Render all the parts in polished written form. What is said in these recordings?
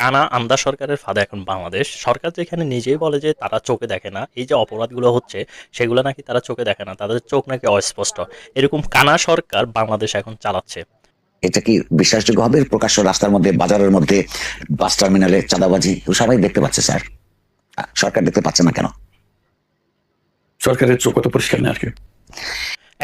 কানা আন্দা সরকারের ফাঁদে এখন বাংলাদেশ সরকার, যেখানে নিজেই বলে যে তারা চোখে দেখে না, এই যে অপরাধগুলো হচ্ছে সেগুলো নাকি তারা চোখে দেখে না, তাদের চোখ নাকি অস্পষ্ট। এরকম কানা সরকার বাংলাদেশ এখন চালাচ্ছে। এটা কি বিশ্বাসযোগ্য হবে? প্রকাশ্য রাস্তার মধ্যে, বাজারের মধ্যে, বাস টার্মিনালে চাঁদাবাজি সবাই দেখতে পাচ্ছে স্যার, সরকার দেখতে পাচ্ছে না কেন? সরকারের চোখ অত পরিষ্কার নেই আর কি।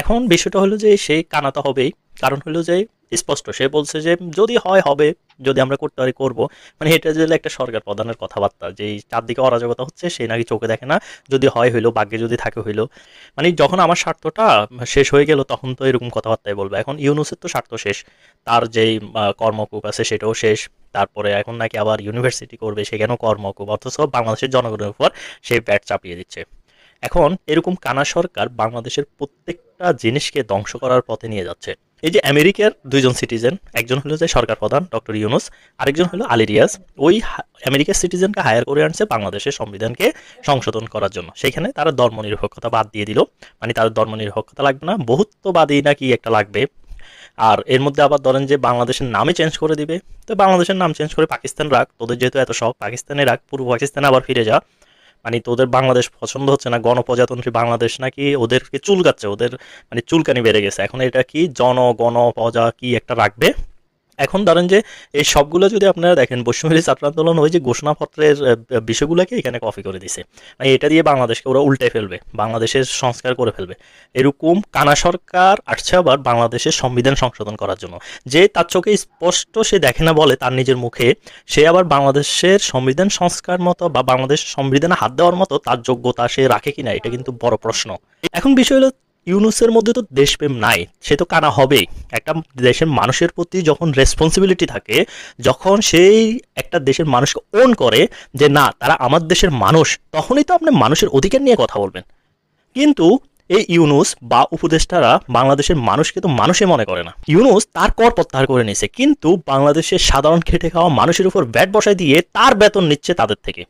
এখন বিষয়টা হলো যে সে কানাতে হবেই, কারণ হলো যে স্পষ্ট সে বলছে যে যদি হয় হবে, যদি আমরা করতে পারি করব। মানে এটা যে একটা সরকার প্রধানের কথাবার্তা, যে এই চারদিকে অরাজকতা হচ্ছে সে নাকি চোখে দেখে না, যদি হয় হইলো, ভাগ্যে যদি থাকে হইলো। মানে যখন আমার স্বার্থটা শেষ হয়ে গেল তখন তো এরকম কথাবার্তাই বলবে। এখন ইউনুসের তো স্বার্থ শেষ, তার যেই কর্মকূপ আছে সেটাও শেষ। তারপরে এখন নাকি আবার ইউনিভার্সিটি করবে, সেখানেও কর্মকূপ, অথচ বাংলাদেশের জনগণের উপর সে ব্যাট চাপিয়ে দিচ্ছে। এখন এরকম কানা সরকার বাংলাদেশের প্রত্যেকটা জিনিসকে ধ্বংস করার পথে নিয়ে যাচ্ছে। এই যে আমেরিকার দুইজন সিটিজেন, একজন হলো যে সরকার প্রধান ডক্টর ইউনুস, আরেকজন হলো আলী রিয়াজ, ওই আমেরিকার সিটিজেনকে হায়ার করে আনছে বাংলাদেশের সংবিধানকে সংশোধন করার জন্য। সেখানে তারা ধর্মনিরপেক্ষতা বাদ দিয়ে দিল, মানে তাদের ধর্মনিরপেক্ষতা লাগবে না, বহুত্ববাদী নাকি একটা লাগবে। আর এর মধ্যে আবার ধরেন যে বাংলাদেশের নামে চেঞ্জ করে দিবে। তো বাংলাদেশের নাম চেঞ্জ করে পাকিস্তান রাখ, তোদের যেহেতু এত শখ পাকিস্তানে রাখ, পূর্ব পাকিস্তানে আবার ফিরে যা। মানে তোদের বাংলাদেশ পছন্দ হচ্ছে না, গণপ্রজাতন্ত্রী বাংলাদেশ নাকি ওদেরকে চুলকাচ্ছে, ওদের মানে চুলকানি বেড়ে গেছে। এখন এটা কি গণ প্রজা কি একটা রাখবে। এখন ধরেন যে এই সবগুলো যদি আপনারা দেখেন, বৈষম্যবিরোধী ছাত্র আন্দোলন ওই যে ঘোষণাপত্রের বিষয়গুলোকে এখানে কপি করে দিছে। মানে এটা দিয়ে বাংলাদেশকে ওরা উল্টে ফেলবে, বাংলাদেশের সংস্কার করে ফেলবে। এরকম কানা সরকার আসছে আবার বাংলাদেশের সংবিধান সংশোধন করার জন্য, যে তার চোখে স্পষ্ট সে দেখে না বলে তার নিজের মুখে, সে আবার বাংলাদেশের সংবিধান সংস্কার মতো বা বাংলাদেশের সংবিধানে হাত দেওয়ার মতো তার যোগ্যতা সে রাখে কিনা, এটা কিন্তু বড় প্রশ্ন। এখন বিষয় হলো ইউনুসের মধ্যে তো দেশপ্রেম নাই, সে তো কানা হবেই। একটা দেশের মানুষের প্রতি যখন রেসপন্সিবিলিটি থাকে, যখন সেই একটা দেশের মানুষকে ওন করে যে না তারা আমার দেশের মানুষ, তখনই তো আপনি মানুষের অধিকার নিয়ে কথা বলবেন। কিন্তু এই ইউনুস বা উপদেষ্টারা বাংলাদেশের মানুষকে তো মানুষই মনে করে না। ইউনুস তার কর প্রত্যাহার করে নিয়েছে, কিন্তু বাংলাদেশের সাধারণ খেটে খাওয়া মানুষের উপর ব্যাট বসায় দিয়ে তার বেতন নিচ্ছে তাদের থেকে।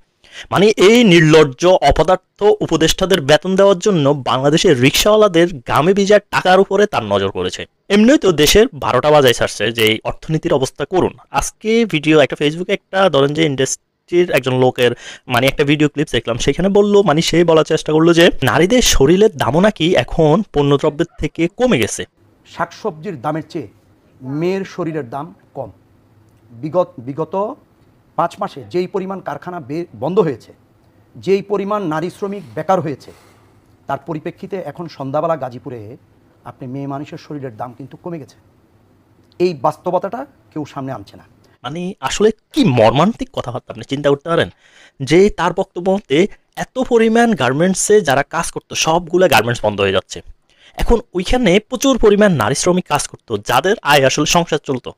মানে এই নির্লজ্জ অপদার্থ উপদেষ্টাদের বেতন দেওয়ার জন্য বাংলাদেশের রিক্সাওয়ালাদের গামে ভিজার টাকার উপরে তার নজর করেছে। এমনিই তো দেশের 12টা বাজায় ছাড়ছে যে এই অর্থনীতির অবস্থা করুন। আজকে ভিডিও একটা ফেসবুকে একটা ধরেন যে ইন্ডাস্ট্রির একজন লোকের মানে একটা ভিডিও ক্লিপ দেখলাম, সেখানে বললো মানে সে বলার চেষ্টা করলো যে নারীদের শরীরের দামও নাকি এখন পণ্যদ্রব্যের থেকে কমে গেছে। শাকসবজির দামের চেয়ে মেয়ের শরীরের দাম কম। বিগত 5 মাসে যেই পরিমাণ কারখানা বন্ধ হয়েছে, যেই পরিমাণ নারী শ্রমিক বেকার হয়েছে, তার পরিপ্রেক্ষিতে এখন সন্ধ্যাবেলা গাজীপুরে আপনি মেয়ে মানুষের শরীরের দাম কিন্তু কমে গেছে। এই বাস্তবতাটা কেউ সামনে আনছে না। মানে আসলে কি মর্মান্তিক কথাবার্তা আপনি চিন্তা করতে পারেন, যে তার বক্তব্য মতে এত পরিমাণ গার্মেন্টসে যারা কাজ করতো সবগুলো গার্মেন্টস বন্ধ হয়ে যাচ্ছে। এখন ওইখানে প্রচুর পরিমাণ নারী শ্রমিক কাজ করতো, যাদের আয় আসলে সংসার চলতো।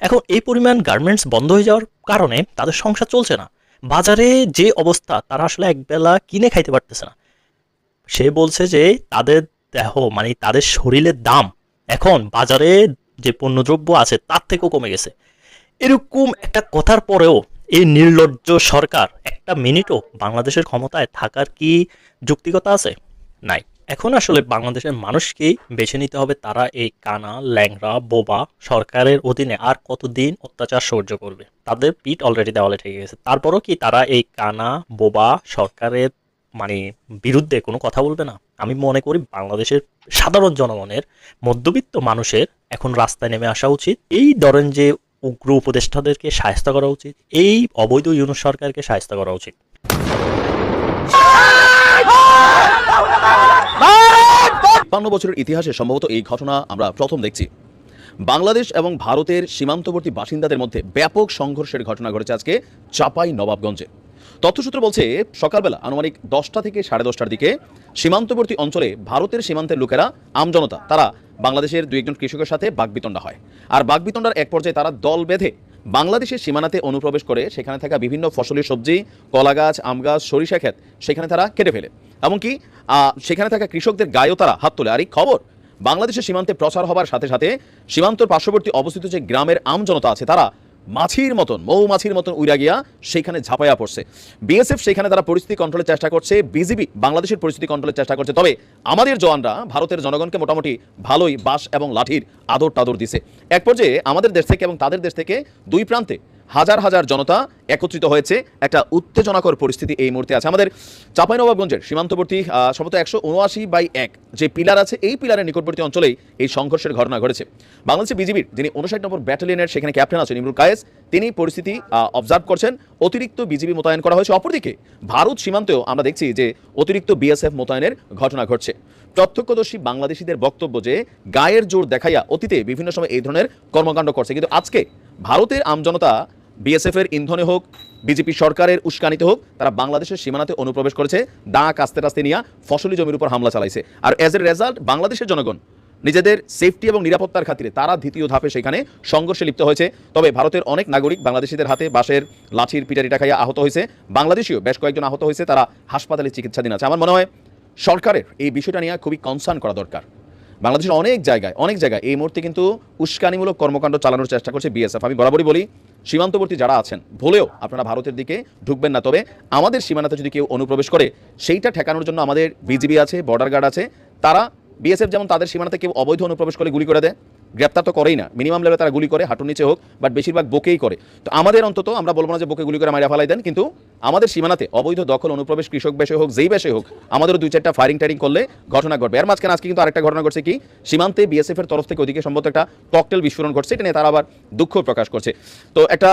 এখন এই পরিমাণ গার্মেন্টস বন্ধ হয়ে যাওয়ার কারণে তাদের সংসার চলছে না, বাজারে যে অবস্থা তারা আসলে একবেলা কিনে খাইতে পারতেছে না। সে বলছে যে তাদের দেহ মানে তাদের শরীরের দাম এখন বাজারে যে পণ্যদ্রব্য আছে তার থেকেও কমে গেছে। এরকম একটা কথার পরেও এই নির্লজ্জ সরকার একটা মিনিটও বাংলাদেশের ক্ষমতায় থাকার কি যৌক্তিকতা আছে? নাই। এখন আসলে বাংলাদেশের মানুষকেই বেছে নিতে হবে, তারা এই কানা ল্যাংড়া বোবা সরকারের অধীনে আর কতদিন অত্যাচার সহ্য করবে। তাদের পিঠ অলরেডি দেওয়ালে ঠেকে গেছে, তারপরও কি তারা এই কানা বোবা সরকারের মানে বিরুদ্ধে কোনো কথা বলবে না? আমি মনে করি বাংলাদেশের সাধারণ জনগণের, মধ্যবিত্ত মানুষের এখন রাস্তায় নেমে আসা উচিত। এই ধরেন যে উগ্র উপদেষ্টাদেরকে শায়েস্তা করা উচিত, এই অবৈধ ইউনুস সরকারকে শায়েস্তা করা উচিত। ৫ বছরের ইতিহাসে সম্ভবত এই ঘটনা আমরা প্রথম দেখছি। বাংলাদেশ এবং ভারতের সীমান্তবর্তী বাসিন্দাদের মধ্যে ব্যাপক সংঘর্ষের ঘটনা ঘটেছে আজকে চাপাই নবাবগঞ্জে। তথ্যসূত্র বলছে সকালবেলা আনুমানিক 10টা থেকে 10:30টার দিকে সীমান্তবর্তী অঞ্চলে ভারতের সীমান্তের লোকেরা, আমজনতা, তারা বাংলাদেশের 2-1 কৃষকের সাথে বাকবিতণ্ডা হয়। আর বাকবিতণ্ডার এক পর্যায়ে তারা দল বেঁধে বাংলাদেশের সীমানাতে অনুপ্রবেশ করে সেখানে থাকা বিভিন্ন ফসলি সবজি, কলা গাছ, আম গাছ, সরিষা ক্ষেত সেখানে তারা কেটে ফেলে। এমনকি সেখানে থাকা কৃষকদের গায়েও তারা হাত তোলে। আর এই খবর বাংলাদেশের সীমান্তে প্রচার হবার সাথে সাথে সীমান্তর পার্শ্ববর্তী অবস্থিত যে গ্রামের আমজনতা আছে তারা মাছির মতন, মৌমাছির মতন উড়া গিয়া সেখানে ঝাঁপাইয়া পড়ছে। বিএসএফ সেখানে তারা পরিস্থিতি কন্ট্রোলের চেষ্টা করছে, বিজিবি বাংলাদেশের পরিস্থিতি কন্ট্রোলের চেষ্টা করছে। তবে আমাদের জওয়ানরা ভারতের জনগণকে মোটামুটি ভালোই বাঁশ এবং লাঠির আদর টাদর দিছে। এক পর্যায়ে আমাদের দেশ থেকে এবং তাদের দেশ থেকে দুই প্রান্তে হাজার হাজার জনতা একত্রিত হয়েছে, একটা উত্তেজনাকর পরিস্থিতি এই মুহূর্তে আছে। আমাদের চাঁপাইনবাবগঞ্জের সীমান্তবর্তী সম্ভবত 179/1 যে পিলার আছে, এই পিলারের নিকটবর্তী অঞ্চলেই এই সংঘর্ষের ঘটনা ঘটেছে। বাংলাদেশের বিজিবির যিনি 59 নম্বর ব্যাটালিয়নের সেখানে ক্যাপ্টেন আছেন ইমরুল কায়েস, তিনি পরিস্থিতি অবজার্ভ করছেন। অতিরিক্ত বিজিবি মোতায়েন করা হয়েছে। অপরদিকে ভারত সীমান্তেও আমরা দেখছি যে অতিরিক্ত বিএসএফ মোতায়েনের ঘটনা ঘটছে। প্রত্যক্ষদর্শী বাংলাদেশিদের বক্তব্য যে গায়ের জোর দেখাইয়া অতীতে বিভিন্ন সময় এই ধরনের কর্মকাণ্ড করছে, কিন্তু আজকে ভারতের আমজনতা বিএসএফ এর ইন্ধনে হোক, বিজেপি সরকারের উস্কানিতে হোক, তারা বাংলাদেশের সীমানাতে অনুপ্রবেশ করেছে, দাঁক আস্তে আস্তে নিয়ে ফসলি জমির উপর হামলা চালাইছে। আর এজ এ রেজাল্ট বাংলাদেশের জনগণ নিজেদের সেফটি এবং নিরাপত্তার খাতিরে তারা দ্বিতীয় ধাপে সেখানে সংঘর্ষে লিপ্ত হয়েছে। তবে ভারতের অনেক নাগরিক বাংলাদেশিদের হাতে বাঁশের লাঠির পিটারিটা খাইয়া আহত হয়েছে, বাংলাদেশিও বেশ কয়েকজন আহত হয়েছে, তারা হাসপাতালে চিকিৎসাধীন আছে। আমার মনে হয় সরকারের এই বিষয়টা নিয়ে খুবই কনসার্ন করা দরকার। বাংলাদেশের অনেক জায়গায় এই মুহূর্তে কিন্তু উস্কানিমূলক কর্মকাণ্ড চালানোর চেষ্টা করছে বিএসএফ। আমি বরাবরই বলি, সীমান্তবর্তী যারা আছেন ভুলেও আপনারা ভারতের দিকে ঢুকবেন না। তবে আমাদের সীমানাতে যদি কেউ অনুপ্রবেশ করে সেইটা ঠেকানোর জন্য আমাদের বিজিবি আছে, বর্ডার গার্ড আছে। তারা বিএসএফ যেমন তাদের সীমানাতে কেউ অবৈধ অনুপ্রবেশ করে গুলি করে দেয়, গ্রেপ্তার তো করেই না, মিনিমাম লেভেলে তারা গুলি করে, হাঁটুর নিচে হোক, বাট বেশিরভাগ বুকেই করে। তো আমাদের অন্তত আমরা বলবো না যে বুকে গুলি করে মাইরা ফেলাই দেন, কিন্তু আমাদের সীমানাতে অবৈধ দখল অনুপ্রবেশ কৃষক বেশে হোক, যেই বেশে হোক, আমাদেরও 2-4টা ফায়ারিং টায়ারিং করলে ঘটনা ঘটবে। এর মাঝখানে আজকে কিন্তু আরেকটা ঘটনা ঘটছে কি, সীমান্তে বিএসএফ এর তরফ থেকে ওদিকে সম্ভবত একটা ককটেল বিস্ফোরণ ঘটছে, এটা নিয়ে তারা আবার দুঃখ প্রকাশ করছে। তো একটা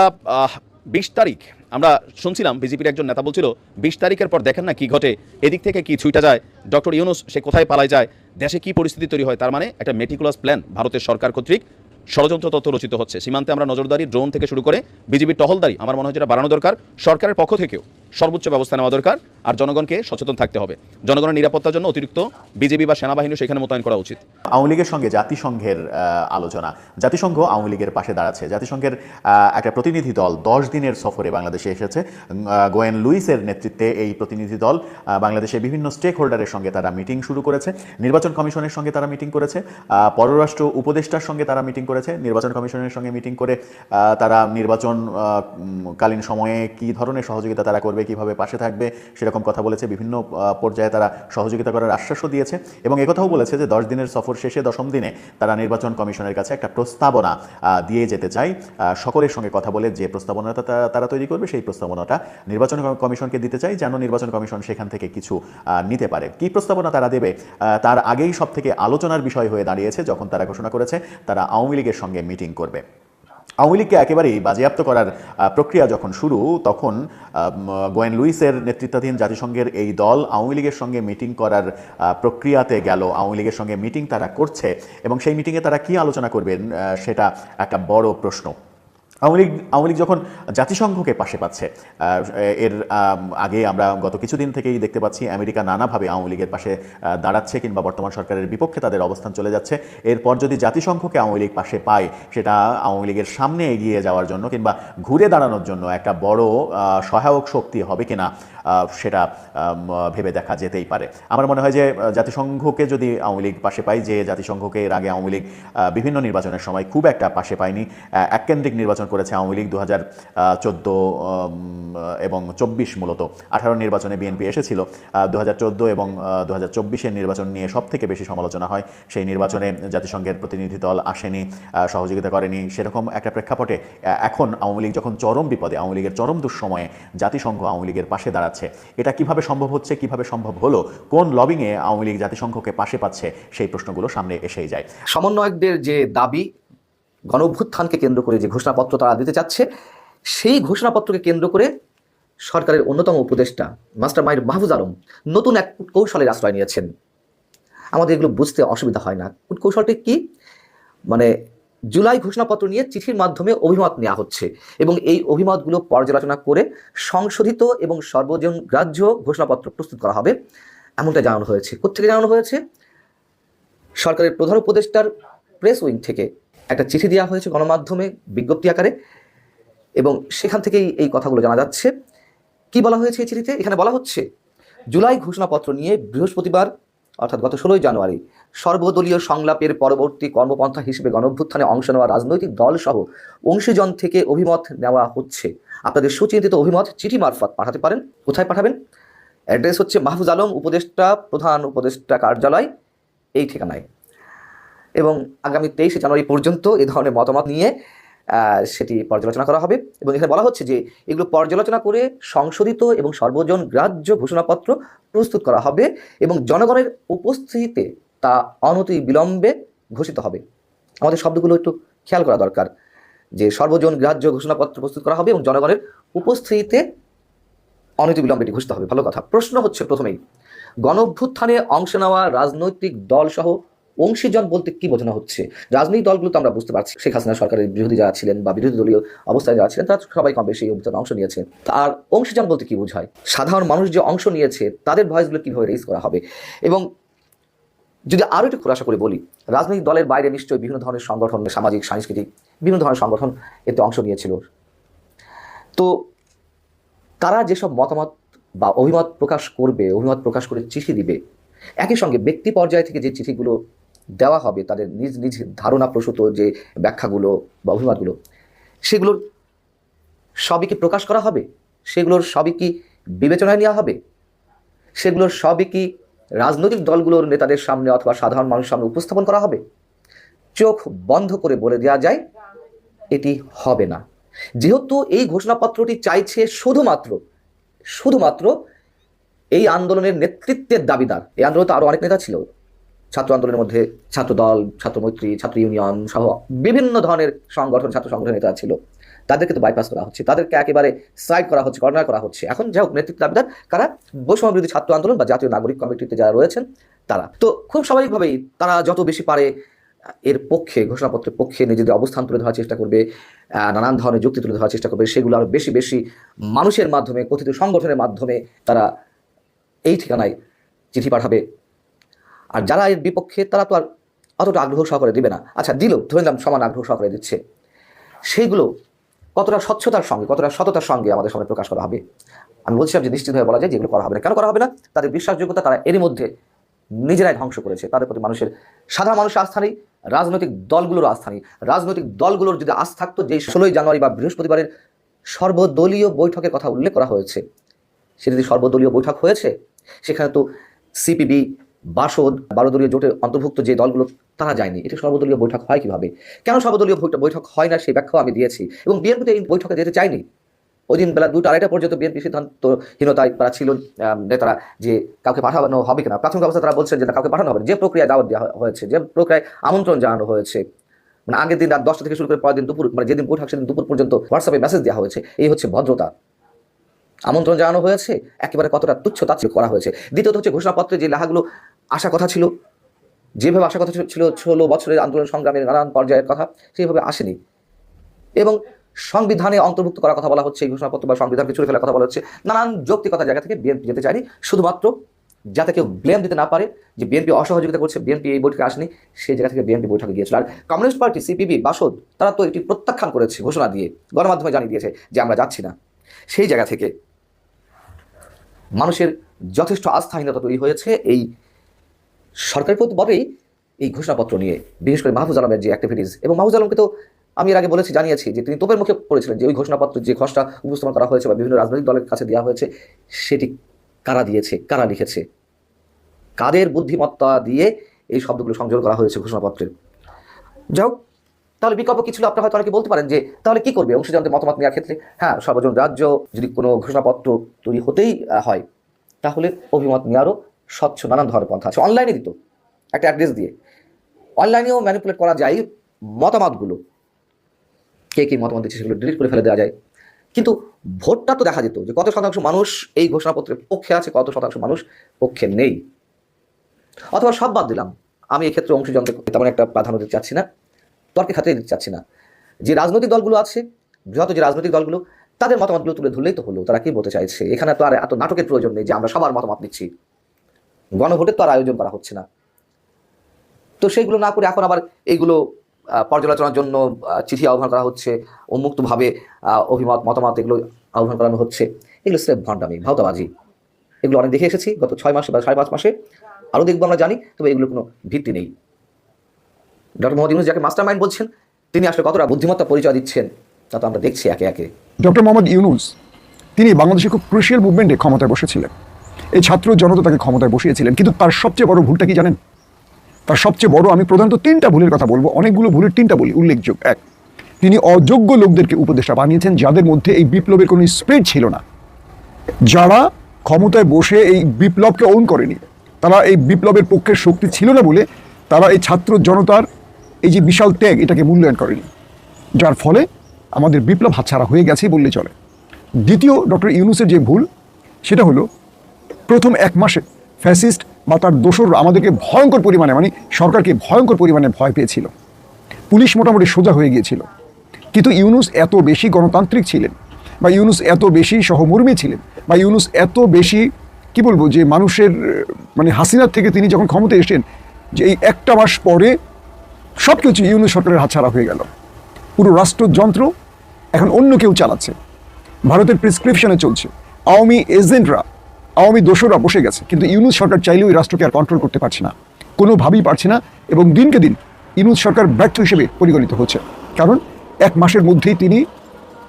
20 তারিখ আমরা শুনছিলাম বিজেপির একজন নেতা বলছিল 20 তারিখের পর দেখেন না কি ঘটে, এদিক থেকে কি ছুইটা যায়, ডক্টর ইউনূস সে কোথায় পালায় যায়, দেশে কি পরিস্থিতি তৈরি হয়। তার মানে একটা মেটিকুলাস প্ল্যান ভারতের সরকার কর্তৃক ষড়যন্ত্র তত্ত্ব রচিত হচ্ছে। সীমান্তে আমরা নজরদারি, ড্রোন থেকে শুরু করে বিজিবির টহলদারি আমার মনে হয় যেটা বাড়ানো দরকার। সরকারের পক্ষ থেকেও সর্বোচ্চ ব্যবস্থা নেওয়া দরকার, আর জনগণকে সচেতন থাকতে হবে। জনগণের নিরাপত্তার জন্য অতিরিক্ত বিজিবি বা সেনাবাহিনী সেখানে মোতায়েন করা উচিত। আওয়ামী লীগের সঙ্গে জাতিসংঘের আলোচনা, জাতিসংঘ আওয়ামী লীগের পাশে দাঁড়াচ্ছে। জাতিসংঘের একটা প্রতিনিধি দল 10 দিনের সফরে বাংলাদেশে এসেছে। গোয়েন লুইসের নেতৃত্বে এই প্রতিনিধি দল বাংলাদেশের বিভিন্ন স্টেক হোল্ডারের সঙ্গে তারা মিটিং শুরু করেছে। নির্বাচন কমিশনের সঙ্গে তারা মিটিং করেছে, পররাষ্ট্র উপদেষ্টার সঙ্গে তারা মিটিং করেছে, নির্বাচন কমিশনের সঙ্গে মিটিং করে তারা নির্বাচন কালীন সময়ে কি ধরনের সহযোগিতা তারা করবে, কিভাবে পাশে থাকবে সেরকম কথা বলেছে। বিভিন্ন পর্যায়ে তারা সহযোগিতা করার আশ্বাসও দিয়েছে এবং একথাও বলেছে যে 10 দিনের সফর শেষে 10ম দিনে তারা নির্বাচন কমিশনের কাছে একটা প্রস্তাবনা দিয়ে যেতে চায়। সকলের সঙ্গে কথা বলে যে প্রস্তাবনাটা তারা তৈরি করবে সেই প্রস্তাবনাটা নির্বাচন কমিশনকে দিতে চাই, যেন নির্বাচন কমিশন সেখান থেকে কিছু নিতে পারে। কি প্রস্তাবনা তারা দেবে তার আগেই সব থেকে আলোচনার বিষয় হয়ে দাঁড়িয়েছে যখন তারা ঘোষণা করেছে তারা আওয়ামী লীগের সঙ্গে মিটিং করবে। আওয়ামী লীগকে একেবারেই বাজেয়াপ্ত করার প্রক্রিয়া যখন শুরু, তখন গোয়েন লুইসের নেতৃত্বাধীন জাতিসংঘের এই দল আওয়ামী লীগের সঙ্গে মিটিং করার প্রক্রিয়াতে গেল। আওয়ামী লীগের সঙ্গে মিটিং তারা করছে এবং সেই মিটিংয়ে তারা কি আলোচনা করবেন সেটা একটা বড় প্রশ্ন। আওয়ামী লীগ যখন জাতিসংঘকে পাশে পাচ্ছে, এর আগে আমরা গত কিছুদিন থেকেই দেখতে পাচ্ছি আমেরিকা নানাভাবে আওয়ামী লীগের পাশে দাঁড়াচ্ছে কিংবা বর্তমান সরকারের বিপক্ষে তাদের অবস্থান চলে যাচ্ছে। এরপর যদি জাতিসংঘকে আওয়ামী লীগ পাশে পায়, সেটা আওয়ামী লীগের সামনে এগিয়ে যাওয়ার জন্য কিংবা ঘুরে দাঁড়ানোর জন্য একটা বড় সহায়ক শক্তি হবে কিনা সেটা ভেবে দেখা যেতেই পারে। আমার মনে হয় যে জাতিসংঘকে যদি আওয়ামী লীগ পাশে পায়, যে জাতিসংঘকে এর আগে আওয়ামী লীগ বিভিন্ন নির্বাচনের সময় খুব একটা পাশে পায়নি, এককেন্দ্রিক নির্বাচন করেছে আওয়ামী লীগ 2014 এবং 24, মূলত 18 নির্বাচনে বিএনপি এসেছিল। 2014 এবং 2024-এর নির্বাচন নিয়ে সব থেকে বেশি সমালোচনা হয়। সেই নির্বাচনে জাতিসংঘের প্রতিনিধি দল আসেনি, সহযোগিতা করেনি। সেরকম একটা প্রেক্ষাপটে এখন আওয়ামী লীগ যখন চরম বিপদে, আওয়ামী লীগের চরম দুঃসময়ে জাতিসংঘ আওয়ামী লীগের পাশে দাঁড়াচ্ছে, এটা কিভাবে সম্ভব হচ্ছে, কিভাবে সম্ভব হলো, কোন লবিংয়ে আওয়ামী লীগ জাতিসংঘকে পাশে পাচ্ছে, সেই প্রশ্নগুলো সামনে এসেই যায়। সমন্বয়কদের যে দাবি, গণঅভ্যুত্থানকে কেন্দ্র করে যে ঘোষণাপত্র তারা দিতে চাচ্ছে, সেই ঘোষণাপত্রকে কেন্দ্র করে সরকারের অন্যতম উপদেষ্টা মাস্টার মাইন্ড মাহফুজ আলম নতুন এক কৌশলের আশ্রয় নিয়েছেন। আমাদের এগুলো বুঝতে অসুবিধা হয় না। কৌশলটি কি? মানে জুলাই ঘোষণাপত্র নিয়ে চিঠির মাধ্যমে অভিমত নেওয়া হচ্ছে এবং এই অভিমতগুলো পর্যালোচনা করে সংশোধিত এবং সর্বজন গ্রাহ্য ঘোষণাপত্র প্রস্তুত করা হবে, এমনটা জানানো হয়েছে। কোত্থেকে জানানো হয়েছে? সরকারের প্রধান উপদেষ্টার প্রেস উইং থেকে একটা চিঠি দেওয়া হয়েছে গণমাধ্যমে বিজ্ঞপ্তি আকারে, এবং সেখান থেকেই এই কথাগুলো জানা যাচ্ছে। কি বলা হয়েছে এই চিঠিতে? এখানে বলা হচ্ছে, জুলাই ঘোষণাপত্র নিয়ে বৃহস্পতিবার অর্থাৎ গত 16 জানুয়ারি সর্বদলীয় সংলাপের পরবর্তী কর্মপন্থা হিসেবে গণঅভ্যুত্থানে অংশ নেওয়া রাজনৈতিক দলসহ অংশীজন থেকে অভিমত নেওয়া হচ্ছে। আপনাদের সুচিন্তিত অভিমত চিঠি মারফত পাঠাতে পারেন। কোথায় পাঠাবেন? অ্যাড্রেস হচ্ছে মাহফুজ আলম, উপদেষ্টা, প্রধান উপদেষ্টা কার্যালয়, এই ঠিকানায়। এবং আগামী 23 জানুয়ারি পর্যন্ত এ ধরনের মতামত নিয়ে সেটি পর্যালোচনা করা হবে এবং এখানে বলা হচ্ছে যে এগুলো পর্যালোচনা করে সংশোধিত এবং সর্বজন গ্রাহ্য ঘোষণাপত্র প্রস্তুত করা হবে এবং জনগণের উপস্থিতিতে তা অনতি বিলম্বে ঘোষিত হবে। আমাদের শব্দগুলো একটু খেয়াল করা দরকার যে সর্বজন গ্রাহ্য ঘোষণাপত্র প্রস্তুত করা হবে এবং জনগণের উপস্থিতিতে অনতি বিলম্বে এটি ঘোষিত হবে। ভালো কথা। প্রশ্ন হচ্ছে প্রথমেই, গণ অভ্যুত্থানে অংশ নেওয়া রাজনৈতিক দল সহ অংশীজন বলতে কি বোঝানো হচ্ছে? রাজনৈতিক দলগুলো তো আমরা বুঝতে পারছি, শেখ হাসিনা সরকারের বিরোধী যারা ছিলেন বা বিরোধী দলীয় অবস্থায় যারা ছিলেন তারা সবাই কম বেশি অভ্যুত্থানে অংশ নিয়েছে। আর অংশীজন বলতে কি বোঝায়? সাধারণ মানুষ যে অংশ নিয়েছে তাদের ভয়েসগুলো কিভাবে রেজ করা হবে? এবং যদি আরও একটু খোলাসা করে বলি, রাজনৈতিক দলের বাইরে নিশ্চয়ই বিভিন্ন ধরনের সংগঠন, সামাজিক সাংস্কৃতিক বিভিন্ন ধরনের সংগঠন এতে অংশ নিয়েছিল। তো তারা যেসব মতামত বা অভিমত প্রকাশ করবে, অভিমত প্রকাশ করে চিঠি দিবে, একই সঙ্গে ব্যক্তি পর্যায় থেকে যে চিঠিগুলো দেওয়া হবে তাদের নিজ নিজ ধারণা প্রসূত যে ব্যাখ্যাগুলো বা অভিমতগুলো, সেগুলোর সবই কি প্রকাশ করা হবে? সেগুলোর সবই কি বিবেচনায় নেওয়া হবে? সেগুলোর সবই কি রাজনৈতিক দলগুলোর নেতাদের সামনে অথবা সাধারণ মানুষের সামনে উপস্থাপন করা হবে? চোখ বন্ধ করে বলে দেওয়া যায় এটি হবে না। যেহেতু এই ঘোষণাপত্রটি চাইছে শুধুমাত্র এই আন্দোলনের নেতৃত্বের দাবিদার, এই আন্দোলনে তো আরো অনেক নেতা ছিল, ছাত্র আন্দোলনের মধ্যে ছাত্র দল, ছাত্র মৈত্রী, ছাত্র ইউনিয়ন সহ বিভিন্ন ধরনের সংগঠন, ছাত্র সংগঠনের নেতা ছিল, তাদেরকে তো বাইপাস করা হচ্ছে, তাদেরকে একেবারে সাইড করা হচ্ছে, কর্নার করা হচ্ছে। এখন যাই হোক, নেতৃত্ব দাবিদার কারা? বৈষম্য বিরোধী ছাত্র আন্দোলন বা জাতীয় নাগরিক কমিটিতে যারা রয়েছেন তারা। তো খুব স্বাভাবিকভাবেই তারা যত বেশি পারে এর পক্ষে, ঘোষণাপত্রের পক্ষে নিজেদের অবস্থান তুলে ধরার চেষ্টা করবে, নানান ধরনের যুক্তি তুলে ধরার চেষ্টা করবে। সেগুলো আরও বেশি বেশি মানুষের মাধ্যমে, কথিত সংগঠনের মাধ্যমে তারা এই ঠিকানায় চিঠি পাঠাবে। আর যারা এর বিপক্ষে তারা তো আর অতটা আগ্রহ সহকারে দিবে না। আচ্ছা, দিল, ধরে নিলাম সমান আগ্রহ সহকারে দিচ্ছে, সেইগুলো কতটা স্বচ্ছতার সঙ্গে, কতটা সততার সঙ্গে আমাদের সামনে প্রকাশ করা হবে? আমি বলছিলাম যে নিশ্চিতভাবে বলা যায় যেগুলো করা হবে না। কেন করা হবে না? তাদের বিশ্বাসযোগ্যতা তারা এরই মধ্যে নিজেরাই ধ্বংস করেছে। তাদের প্রতি মানুষের, সাধারণ মানুষের আস্থা নেই, রাজনৈতিক দলগুলোর আস্থা নেই। রাজনৈতিক দলগুলোর যদি আস্থা থাকতো, যেই 16 জানুয়ারি বা বৃহস্পতিবারের সর্বদলীয় বৈঠকের কথা উল্লেখ করা হয়েছে, সেটা যদি সর্বদলীয় বৈঠক হয়েছে, সেখানে তো সিপিবি, বাসদ, 12 দলীয় জোটের অন্তর্ভুক্ত যে দলগুলো তারা যায়নি। এটা সর্বদলীয় বৈঠক হয় কিভাবে? কেন সর্বদলীয় বৈঠক হয় না সেই ব্যাখ্যাও আমি দিয়েছি। এবং বিএনপি তো এই বৈঠকে যেতে চায়নি। ওই দিন বেলা 2টা-2:30 পর্যন্ত বিএনপি সিদ্ধান্তহীনতায় তারা ছিল নেতারা, যে কাউকে পাঠানো হবে কিনা। প্রাথমিক অবস্থা তারা বলছেন যে কাউকে পাঠানো হবে, যে প্রক্রিয়ায় দাওয়াত দেওয়া হয়েছে, যে প্রক্রিয়ায় আমন্ত্রণ জানানো হয়েছে, মানে আগের দিন রাত 10টা থেকে শুরু করে পরের দিন দুপুর, মানে যেদিন বৈঠক সেদিন দুপুর পর্যন্ত হোয়াটসঅ্যাপে মেসেজ দেওয়া হয়েছে। এই হচ্ছে ভদ্রতা। আমন্ত্রণ জানানো হয়েছে, একেবারে কতটা তুচ্ছ-তাচ্ছিল্য করা হয়েছে। দ্বিতীয়ত হচ্ছে ঘোষণাপত্রে যে লেখাগুলো আসার কথা ছিল, যেভাবে আসার কথা ছিল 16 বছরের আন্দোলন সংগ্রামের নানান পর্যায়ের কথা, সেইভাবে আসেনি। এবং সংবিধানে অন্তর্ভুক্ত করার কথা বলা হচ্ছে, এই ঘোষণাপত্র বা সংবিধানকে ছুঁড়ে ফেলার কথা বলা হচ্ছে। নানান যৌক্তিকতার জায়গা থেকে বিএনপি যেতে চায়নি, শুধুমাত্র যাতে কেউ ব্লেম দিতে না পারে যে বিএনপি অসহযোগিতা করছে, বিএনপি এই বৈঠকে আসেনি, সেই জায়গা থেকে বিএনপি বৈঠকে গিয়েছিল। আর কমিউনিস্ট পার্টি, সিপিবি, বাসদ, তারা তো এটি প্রত্যাখ্যান করেছে, ঘোষণা দিয়ে গণমাধ্যমে জানিয়ে দিয়েছে যে আমরা যাচ্ছি না। সেই জায়গা থেকে মানুষের যথেষ্ট আস্থাহীনতা তৈরি হয়েছে এই সরকারের প্রতি বটেই এই ঘোষণাপত্র নিয়ে, বিশেষ করে মাহফুজ আলমের যে অ্যাক্টিভিটিস। এবং মাহফুজ আলমকে তো আমি এর আগে বলেছি, জানিয়েছি যে তিনি তোপের মুখে পড়েছিলেন যে ওই ঘোষণাপত্র যে খসড়া উপস্থাপন করা হয়েছে বা বিভিন্ন রাজনৈতিক দলের কাছে দেওয়া হয়েছে, সেটি কারা দিয়েছে, কারা লিখেছে, কাদের বুদ্ধিমত্তা দিয়ে এই শব্দগুলো সংযোগ করা হয়েছে ঘোষণাপত্রের। যাই হোক, তাহলে বিকল্প কি ছিল? আপনারা হয়তো অনেকে বলতে পারেন যে তাহলে কি করবে অংশীদারদের মতামত নেওয়ার ক্ষেত্রে? হ্যাঁ, সর্বজন রাজ্য যদি কোনো ঘোষণাপত্র তৈরি হতেই হয়, তাহলে অভিমত নেওয়ারও স্বচ্ছ নানান ধরনের পন্থা আছে। অনলাইনে দিত, একটা অ্যাড্রেস দিয়ে অনলাইনেও ম্যানিপুলেট করা যায় মতামতগুলো, কে কী মতামত দিচ্ছে সেগুলো ডিলিট করে ফেলে দেওয়া যায়। কিন্তু ভোটটা তো দেখা যেত যে কত শতাংশ মানুষ এই ঘোষণাপত্রের পক্ষে আছে, কত শতাংশ মানুষ পক্ষে নেই। অথবা সব বাদ দিলাম, আমি এক্ষেত্রে অংশীজনকে তেমন একটা প্রাধান্য দিতে চাচ্ছি না, তর্কে খাতে দিতে চাচ্ছি না। যে রাজনৈতিক দলগুলো আছে, বৃহৎ যে রাজনৈতিক দলগুলো, তাদের মতামতগুলো তুলে ধরলেই তো হলো তারা কি বলতে চাইছে। এখানে তো আর এত নাটকের প্রয়োজন নেই যে আমরা সবার মতামত নিচ্ছি। গণভোটের তো আর আয়োজন করা হচ্ছে না। তো সেইগুলো না করে এখন আবার এইগুলো পর্যালোচনার জন্য চিঠি আহ্বান করা হচ্ছে, উন্মুক্তভাবে অভিমত মতামত এগুলো আহ্বান করানো হচ্ছে। এগুলো স্রেফ ভণ্ডামি, ভাওতাবাজি। এগুলো অনেক দেখে এসেছি গত 6 মাসে বা 5.5 মাসে, আরও দেখবো আমরা জানি, তবে এগুলো কোনো ভিত্তি নেই। ডক্টর মোহাম্মদ ইউনূস যাকে মাস্টার মাইন্ড বলছেন, তিনি আসলে কতটা বুদ্ধিমত্তা পরিচয় দিচ্ছেন তা তো আমরা দেখছি একে একে। ডক্টর মোহাম্মদ ইউনূস তিনি বাংলাদেশে খুব ক্রুশিয়াল মুভমেন্টে ক্ষমতায় বসেছিলেন। এই ছাত্র জনতা তাকে ক্ষমতায় বসিয়েছিলেন, কিন্তু তার সবচেয়ে বড় ভুলটা কি জানেন? তার সবচেয়ে বড়, আমি প্রধানত 3টা ভুলের কথা বলবো, অনেকগুলো ভুলের 3টা বলি উল্লেখযোগ্য। 1, তিনি অযোগ্য লোকদেরকে উপদেষ্টা বানিয়েছেন, যাদের মধ্যে এই বিপ্লবের কোনো স্পিরিট ছিল না, যারা ক্ষমতায় বসে এই বিপ্লবকে ওন করেনি, তারা এই বিপ্লবের পক্ষে শক্তি ছিল না বলে তারা এই ছাত্র জনতার এই যে বিশাল ত্যাগ এটাকে মূল্যায়ন করেনি, যার ফলে আমাদের বিপ্লব হাতছাড়া হয়ে গেছে বললে চলে। দ্বিতীয়, ডক্টর ইউনূসের যে ভুল সেটা হলো প্রথম 1 মাসে ফ্যাসিস্ট বা তার দোসররা আমাদেরকে ভয়ঙ্কর পরিমাণে, মানে সরকারকে ভয়ঙ্কর পরিমাণে ভয় পেয়েছিল, পুলিশ মোটামুটি সোজা হয়ে গিয়েছিল। কিন্তু ইউনূস এত বেশি গণতান্ত্রিক ছিলেন, বা ইউনূস এত বেশি সহমর্মী ছিলেন, বা ইউনূস এত বেশি কি বলবো যে মানুষের মানে হাসিনার থেকে তিনি যখন ক্ষমতায় এসেছেন, যে এই 1 মাস পরে সব কিছু ইউনূস সরকারের হাতছাড়া হয়ে গেল। পুরো রাষ্ট্রযন্ত্র এখন অন্য কেউ চালাচ্ছে, ভারতের প্রেসক্রিপশনে চলছে, আওয়ামী এজেন্টরা, আওয়ামী দোসররা বসে গেছে। কিন্তু ইউনূস সরকার চাইলেও এই রাষ্ট্রকে আর কন্ট্রোল করতে পারছে না, কোনোভাবেই পারছে না, এবং দিনকে দিন ইউনূস সরকার ব্যর্থ হিসেবে পরিগণিত হচ্ছে। কারণ 1 মাসের মধ্যেই তিনি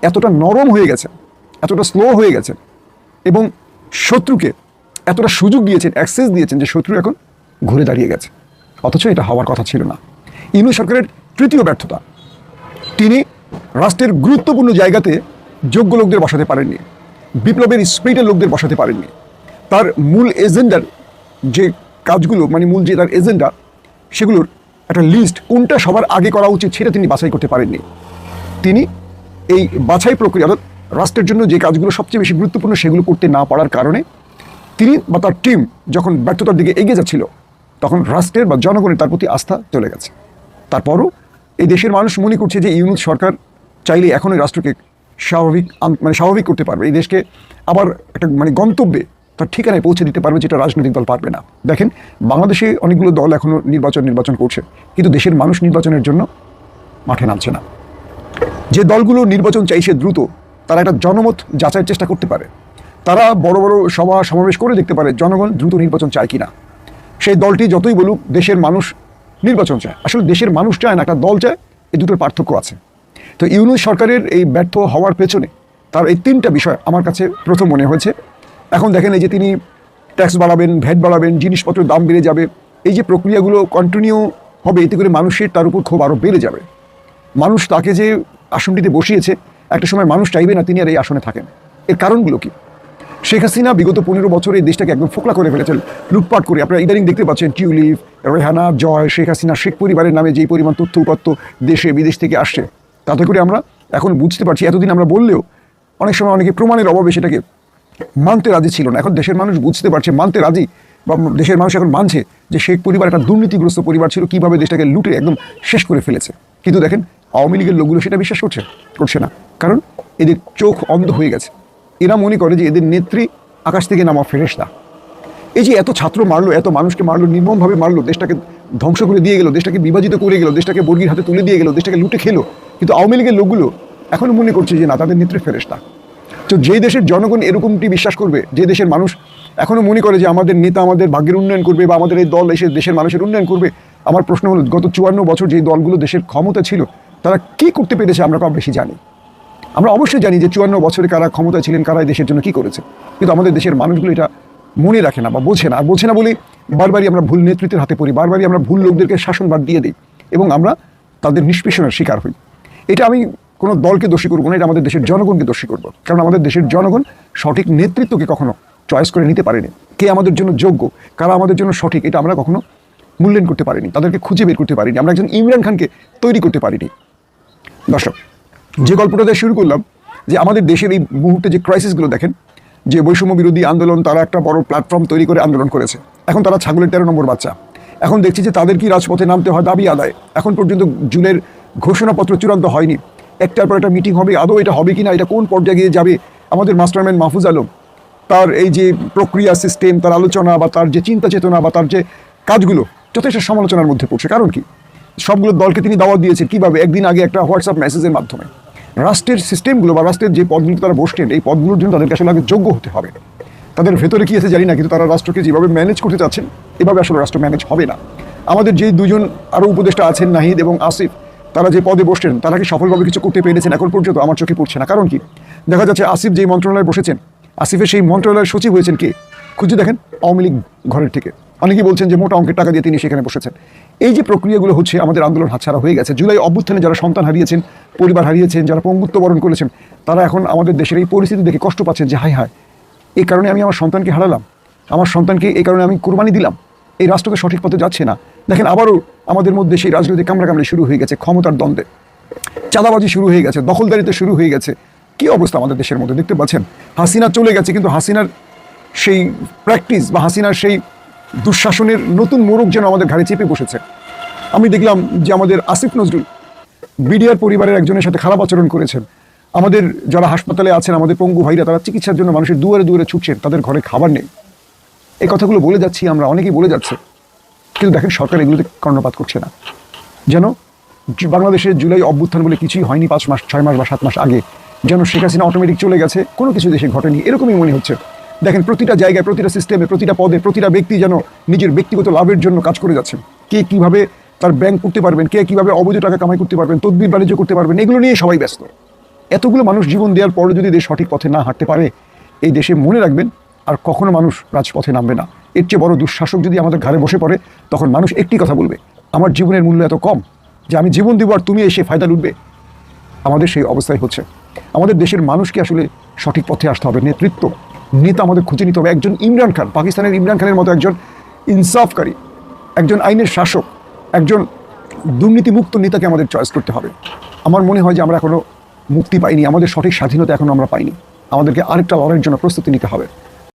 এতটা নরম হয়ে গেছেন, এতটা স্লো হয়ে গেছেন, এবং শত্রুকে এতটা সুযোগ দিয়েছেন, অ্যাক্সেস দিয়েছেন, যে শত্রু এখন ঘুরে দাঁড়িয়ে গেছে। অথচ এটা হওয়ার কথা ছিল না। ইউনূস সরকারের তৃতীয় ব্যর্থতা, তিনি রাষ্ট্রের গুরুত্বপূর্ণ জায়গাতে যোগ্য লোকদের বসাতে পারেননি, বিপ্লবের স্পিরিটের লোকদের বসাতে পারেননি। তার মূল এজেন্ডার যে কাজগুলো, মানে মূল যে তার এজেন্ডা, সেগুলোর একটা লিস্ট কোনটা সবার আগে করা উচিত সেটা তিনি বাছাই করতে পারেননি। তিনি এই বাছাই প্রক্রিয়া, অর্থাৎ রাষ্ট্রের জন্য যে কাজগুলো সবচেয়ে বেশি গুরুত্বপূর্ণ সেগুলো করতে না পারার কারণে তিনি বা তার টিম যখন ব্যর্থতার দিকে এগিয়ে যাচ্ছিল, তখন রাষ্ট্রের বা জনগণের তার প্রতি আস্থা চলে গেছে। তারপরও এই দেশের মানুষ মনে করছে যে ইউনূস সরকার চাইলে এখন এই রাষ্ট্রকে স্বাভাবিক করতে পারবে, এই দেশকে আবার একটা গন্তব্যে, তার ঠিকানায় পৌঁছে দিতে পারবে, যেটা রাজনৈতিক দল পারবে না। দেখেন, বাংলাদেশে অনেকগুলো দল এখনও নির্বাচন করছে, কিন্তু দেশের মানুষ নির্বাচনের জন্য মাঠে নামছে না। যে দলগুলো নির্বাচন চাইছে দ্রুত, তারা একটা জনমত যাচাইয়ের চেষ্টা করতে পারে, তারা বড় বড় সমাবেশ করে দেখতে পারে জনগণ দ্রুত নির্বাচন চায় কিনা। সেই দলটি যতই বলুক দেশের মানুষ নির্বাচন চায়, আসলে দেশের মানুষ চায় না, একটা দল চায়, এই দুটোর পার্থক্য আছে। তো ইউনূস সরকারের এই ব্যর্থ হওয়ার পেছনে তার এই 3টা বিষয় আমার কাছে প্রথম মনে হয়েছে। এখন দেখেন, এই যে তিনি ট্যাক্স বাড়াবেন, ভ্যাট বাড়াবেন, জিনিসপত্রের দাম বেড়ে যাবে, এই যে প্রক্রিয়াগুলো কন্টিনিউ হবে, এতে করে মানুষের তার উপর ক্ষোভ আরও বেড়ে যাবে। মানুষ তাকে যে আসনটিতে বসিয়েছে, একটা সময় মানুষ চাইবে না তিনি আর এই আসনে থাকেন। এর কারণগুলো কি? শেখ হাসিনা বিগত 15 বছরে এই দেশটাকে একদম ফোকলা করে ফেলেছেন, লুটপাট করে। আপনারা ইদানিং দেখতে পাচ্ছেন টিউলিপ, রেহানা, জয়, শেখ হাসিনা, শেখ পরিবারের নামে যেই পরিমাণ তথ্য উপাত্ত দেশে বিদেশ থেকে আসছে, তাতে করে আমরা এখন বুঝতে পারছি, এতদিন আমরা বললেও অনেক সময় অনেকে প্রমাণের অভাবে সেটাকে মানতে রাজি ছিল না। এখন দেশের মানুষ বুঝতে পারছে, মানতে রাজি, বা দেশের মানুষ এখন মানছে যে শেখ পরিবার একটা দুর্নীতিগ্রস্ত পরিবার ছিল, কীভাবে দেশটাকে লুটে একদম শেষ করে ফেলেছে। কিন্তু দেখেন, আওয়ামী লীগের লোকগুলো সেটা বিশ্বাস করছে না, কারণ এদের চোখ অন্ধ হয়ে গেছে। এরা মনে করে যে এদের নেত্রী আকাশ থেকে নামা ফেরেশতা। এই যে এত ছাত্র মারলো, এত মানুষকে মারলো, নির্মমভাবে মারলো, দেশটাকে ধ্বংস করে দিয়ে গেল, দেশটাকে বিভাজিত করে গেল, দেশটাকে বর্গির হাতে তুলে দিয়ে গেল, দেশটাকে লুটে খেলো, কিন্তু আওয়ামী লীগের লোকগুলো এখন মনে করছে যে না, তাদের নেত্রী ফেরেশতা। তো যেই দেশের জনগণ এরকমটি বিশ্বাস করবে, যে দেশের মানুষ এখনও মনে করে যে আমাদের নেতা আমাদের ভাগ্যের উন্নয়ন করবে, বা আমাদের এই দল এসে দেশের মানুষের উন্নয়ন করবে, আমার প্রশ্ন হলো, গত 54 বছর যেই দলগুলো দেশের ক্ষমতা ছিল, তারা কি করতে পেরেছে আমরা কম বেশি জানি। আমরা অবশ্যই জানি যে 54 বছরে কারা ক্ষমতায় ছিলেন, কারা দেশের জন্য কি করেছে, কিন্তু আমাদের দেশের মানুষগুলো এটা মনে রাখে না বা বোঝে না। আর বোঝে না বলে বারবারই আমরা ভুল নেতৃত্বের হাতে পড়ি, বারবারই আমরা ভুল লোকদেরকে শাসনভার দিয়ে দিই, এবং আমরা তাদের নিষ্পেষণের শিকার হই। এটা আমি কোনো দলকে দোষী করবো না, এটা আমাদের দেশের জনগণকে দোষী করবো, কারণ আমাদের দেশের জনগণ সঠিক নেতৃত্বকে কখনো চয়েস করে নিতে পারেনি। কে আমাদের জন্য যোগ্য, কারা আমাদের জন্য সঠিক, এটা আমরা কখনো মূল্যায়ন করতে পারিনি, তাদেরকে খুঁজে বের করতে পারিনি। আমরা একজন ইমরান খানকে তৈরি করতে পারিনি। দর্শক, যে গল্পটা দিয়ে শুরু করলাম, যে আমাদের দেশের এই মুহূর্তে যে ক্রাইসিসগুলো দেখেন, যে বৈষম্য বিরোধী আন্দোলন, তারা একটা বড় প্ল্যাটফর্ম তৈরি করে আন্দোলন করেছে, এখন তারা ছাগলের 13 নম্বর বাচ্চা। এখন দেখছি যে তাদের কি রাজপথে নামতে হয় দাবি আদায়। এখন পর্যন্ত জুনের ঘোষণাপত্র চূড়ান্ত হয়নি, একটার পর একটা মিটিং হবে, আদৌ এটা হবে কিনা, এটা কোন পর্যায়ে গিয়ে যাবে। আমাদের মাস্টারম্যান মাহফুজ আলম, তার এই যে প্রক্রিয়া সিস্টেম, তার আলোচনা বা তার যে চিন্তা চেতনা বা তার যে কাজগুলো যথেষ্ট সমালোচনার মধ্যে পড়ছে। কারণ কি? সবগুলো দলকে তিনি দাওয়াত দিয়েছেন কীভাবে? একদিন আগে একটা হোয়াটসঅ্যাপ মেসেজের মাধ্যমে। রাষ্ট্রের সিস্টেমগুলো বা রাষ্ট্রের যে পদগুলো তারা বসছেন, এই পদগুলোর জন্য তাদেরকে আসলে আগে যোগ্য হতে হবে। তাদের ভেতরে কী আছে জানি না, কিন্তু তারা রাষ্ট্রকে যেভাবে ম্যানেজ করতে চাচ্ছেন, এভাবে আসলে রাষ্ট্র ম্যানেজ হবে না। আমাদের যে দুজন আরও উপদেষ্টা আছেন, নাহিদ এবং আসিফ, তারা যে পদে বসছেন, তারা কি সফলভাবে কিছু করতে পেরেছেন এখন পর্যন্ত? আমার চোখে পড়ছে না। কারণ কি? দেখা যাচ্ছে আসিফ যেই মন্ত্রণালয়ে বসেছেন, আসিফের সেই মন্ত্রণালয়ের সচিব হয়েছেন কে? খুঁজে দেখেন আওয়ামী লীগ ঘরের থেকে। অনেকেই বলছেন যে মোটা অঙ্কের টাকা দিয়ে তিনি সেখানে বসেছেন। এই যে প্রক্রিয়াগুলো হচ্ছে, আমাদের আন্দোলন হাতছাড়া হয়ে গেছে। জুলাই অভ্যুত্থানে যারা সন্তান হারিয়েছেন, পরিবার হারিয়েছেন, যারা পঙ্গুত্ব বরণ করেছেন, তারা এখন আমাদের দেশের এই পরিস্থিতি দেখে কষ্ট পাচ্ছেন যে হায় হায়, এই কারণে আমি আমার সন্তানকে হারালাম, আমার সন্তানকে এই কারণে আমি কোরবানি দিলাম, এই রাষ্ট্রকে সঠিক পথে যাচ্ছে না। দেখেন আবারও আমাদের মধ্যে সেই রাজনৈতিক কামড়াকামড়ি শুরু হয়ে গেছে, ক্ষমতার দ্বন্দ্বে চাঁদাবাজি শুরু হয়ে গেছে, দখলদারিতে শুরু হয়ে গেছে। কি অবস্থা আমাদের দেশের মধ্যে দেখতে পাচ্ছেন। হাসিনা চলে গেছে, কিন্তু হাসিনার সেই প্র্যাকটিস বা হাসিনার সেই দুঃশাসনের নতুন মোড়ক যেন আমাদের ঘাড়ে চেপে বসেছে। আমি দেখলাম যে আমাদের আসিফ নজরুল বিডিআর পরিবারের একজনের সাথে খারাপ আচরণ করেছেন। আমাদের যারা হাসপাতালে আছেন, আমাদের পঙ্গু ভাইরা, তারা চিকিৎসার জন্য মানুষের দুয়ারে দুয়ারে ছুটছেন, তাদের ঘরে খাবার নেই। এই কথাগুলো বলে যাচ্ছি আমরা, অনেকেই বলে যাচ্ছে, কিন্তু দেখেন সরকার এগুলোতে কর্ণপাত করছে না। যেন বাংলাদেশের জুলাই অভ্যুত্থান বলে কিছুই হয়নি 5 মাস 6 মাস বা 7 মাস আগে, যেন শেখ হাসিনা অটোমেটিক চলে গেছে, কোনো কিছু দেশে ঘটেনি, এরকমই মনে হচ্ছে। দেখেন প্রতিটা জায়গায়, প্রতিটা সিস্টেমে, প্রতিটা পদে, প্রতিটা ব্যক্তি যেন নিজের ব্যক্তিগত লাভের জন্য কাজ করে যাচ্ছেন। কে কিভাবে তার ব্যাংক করতে পারবেন, কে কিভাবে অবৈধ টাকা কামাই করতে পারবেন, তদবির বাণিজ্য করতে পারবেন, এগুলো নিয়ে সবাই ব্যস্ত। এতগুলো মানুষ জীবন দেওয়ার পরে যদি দেশ সঠিক পথে না হাঁটতে পারে, এই দেশে মনে রাখবেন আর কখনো মানুষ রাজপথে নামবে না। এর চেয়ে বড় দুঃশাসক যদি আমাদের ঘাড়ে বসে পড়ে, তখন মানুষ একটি কথা বলবে, আমার জীবনের মূল্য এত কম যে আমি জীবন দিব আর তুমি এসে ফায়দা লুটবে। আমাদের সেই অবস্থায় হচ্ছে। আমাদের দেশের মানুষকে আসলে সঠিক পথে আসতে হবে। নেতৃত্ব, নেতা আমাদের খুঁজে নিতে হবে। একজন ইমরান খান, পাকিস্তানের ইমরান খানের মতো একজন ইনসাফকারী, একজন আইনের শাসক, একজন দুর্নীতিমুক্ত নেতাকে আমাদের চয়েস করতে হবে। আমার মনে হয় যে আমরা এখনো মুক্তি পাইনি, আমাদের সঠিক স্বাধীনতা এখনো আমরা পাইনি। আমাদেরকে আরেকটা লড়াইয়ের জন্য প্রস্তুতি নিতে হবে।